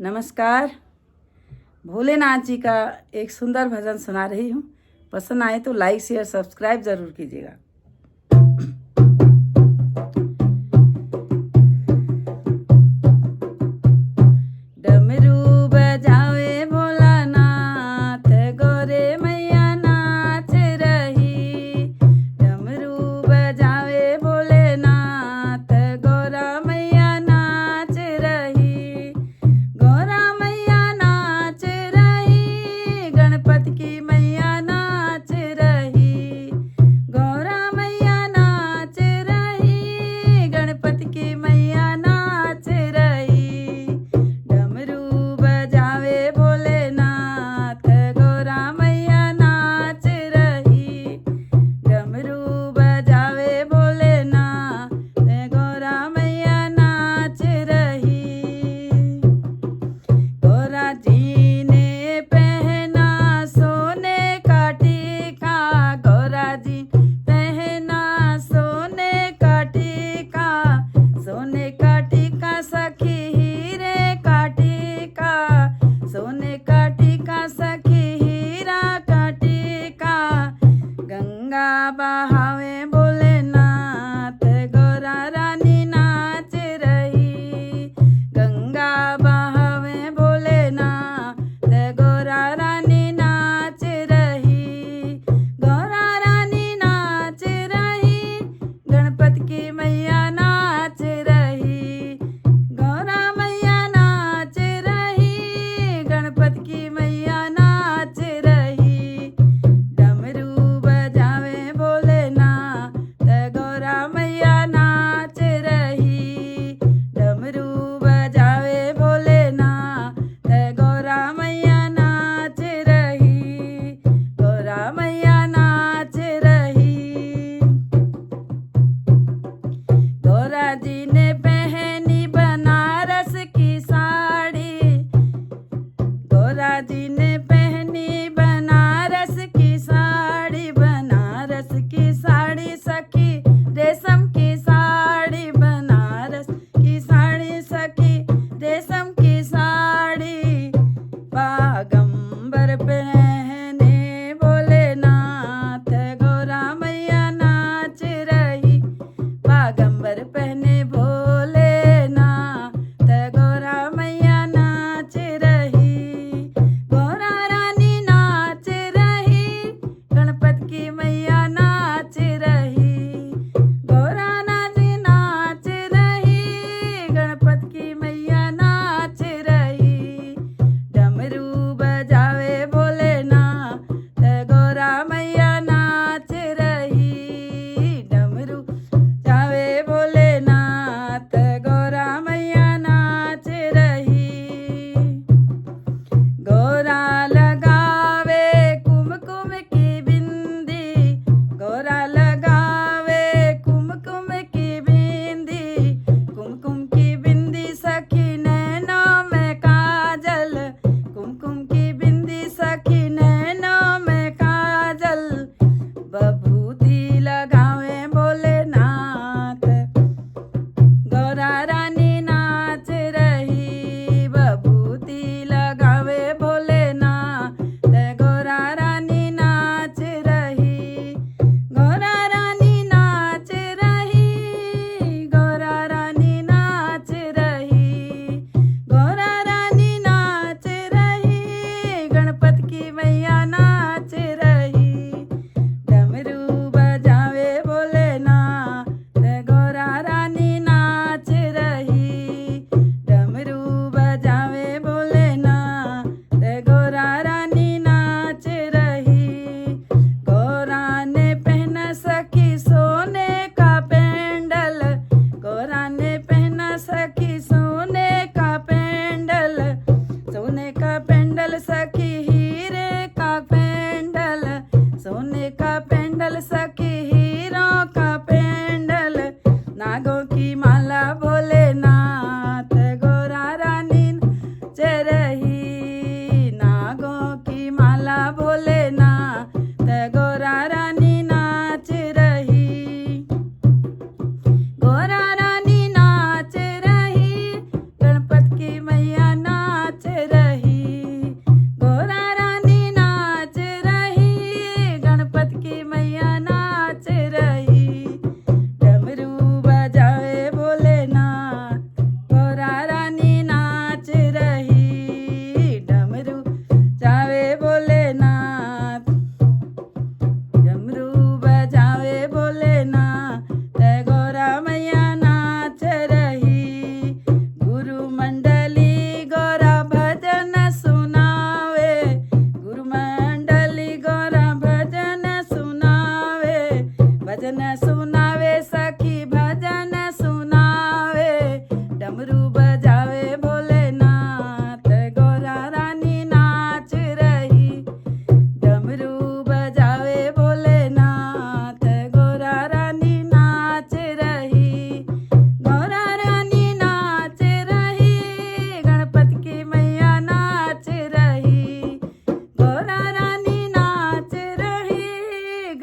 नमस्कार। भोलेनाथ जी का एक सुंदर भजन सुना रही हूँ। पसंद आए तो लाइक शेयर सब्सक्राइब जरूर कीजिएगा। डमरू बजावे भोलानाथ, गोरे मैया नाच रही। डमरू बजावे भोलेनाथ, गोरा मैया नाच रही। गोरा मैया नाच रही, गणपति की मैया नाच रही। गोरा मैया नाच रही, गणपति की मैया नाच रही। डमरू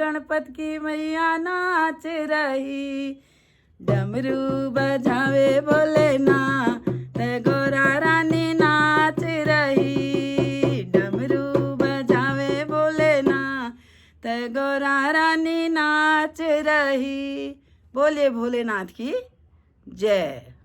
गणपत की मैया नाच रही। डमरू बजावे भोलेनाथ गौरा रानी नाच रही। डमरू बजावे भोलेनाथ गौरा रानी नाच रही। बोलिए भोलेनाथ की जय।